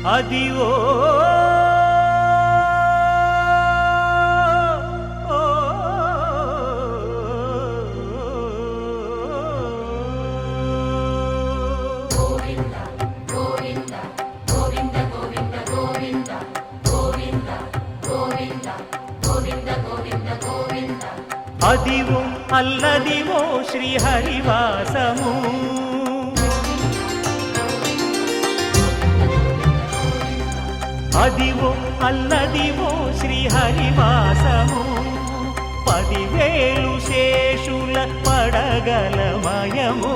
అదివో అదివో అల్లదివో శ్రీహరివాసము అదివో అల్లదివో శ్రీహరివాసము 10,000 శేషుల పడగలమయము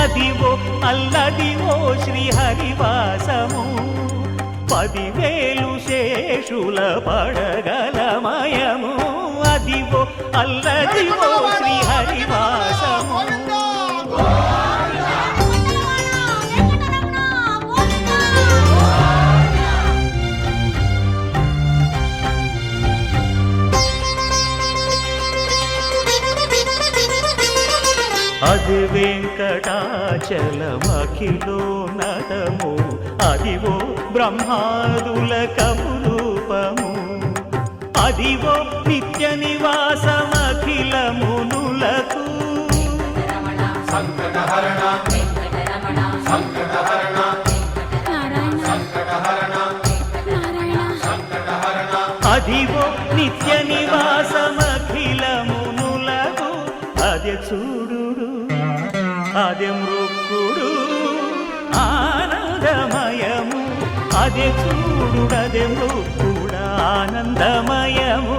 అదివో అల్లదివో శ్రీహరివాసము 10,000 శేషుల పడగలమయము అదివో అల్లదివో శ్రీహరివాసము అది వెంకటాచలమఖిలోన్నతము అదివో బ్రహ్మాదుల కపురూపము అదివో నిత్య నివాసమఖిల మునులకు సంకటహరణ సంకటహరణ సంకటహరణ సంకటహరణ అదివో నిత్య నివాసమఖిల మునులకు అదే చూడు అదే మృక్కుడు ఆనందమయము అదే చూడుడదే మృక్కుడు ఆనందమయము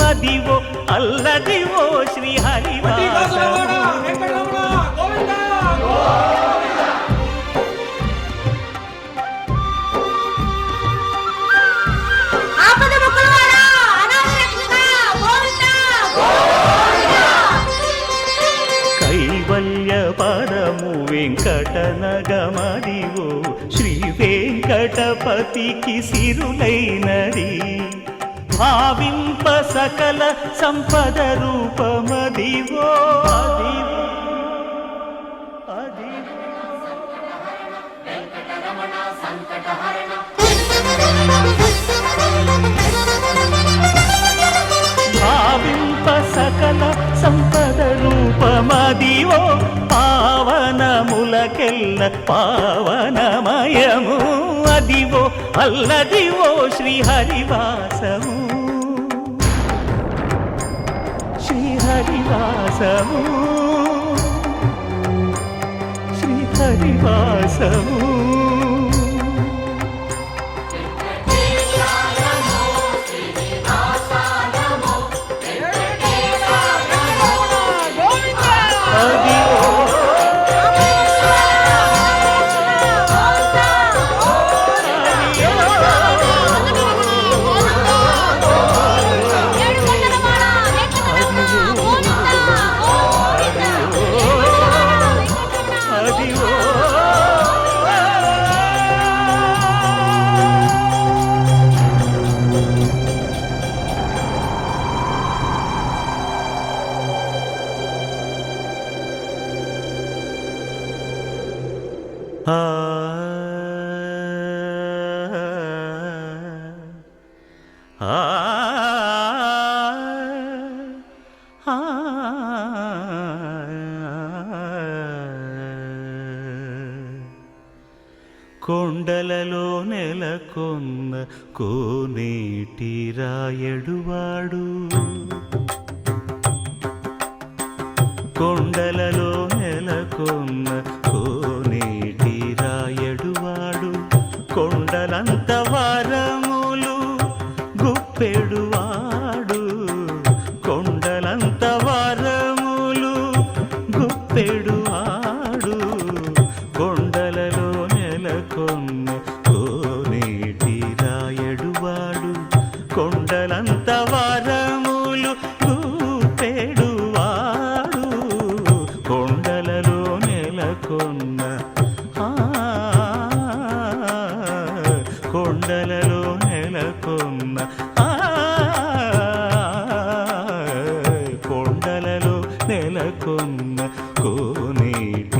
అదివో అల్లదివో శ్రీహరివాసము పదము వెంకటనగమదివో శ్రీ వెంకటపతికి సిరులైనది భావింప సకల సంపద రూపమదివో భావింప సకల సంపద రూపమదివో పావనములకెల్ల పావనమయము అదివో అల్లదివో శ్రీహరివాసము శ్రీహరివాసము శ్రీహరివాసము కొండలలో నెలకొన్న కోనేటి రాయడువాడు కొండలలో నెలకొన్న కోనేటి రాయడువాడు కొండలంత వారములు గుప్పెడువాడు కొండలంత వారములు గుప్పెడువాడు కొండలలో నెలకొన్న కోనేటి రాయడువాడు కొండలంత వారములు గుప్పెడువాడు కొండలలో నెలకొన్న కొండలలో నెలకొన్న కొండలలో నెలకొన్న కోనేటి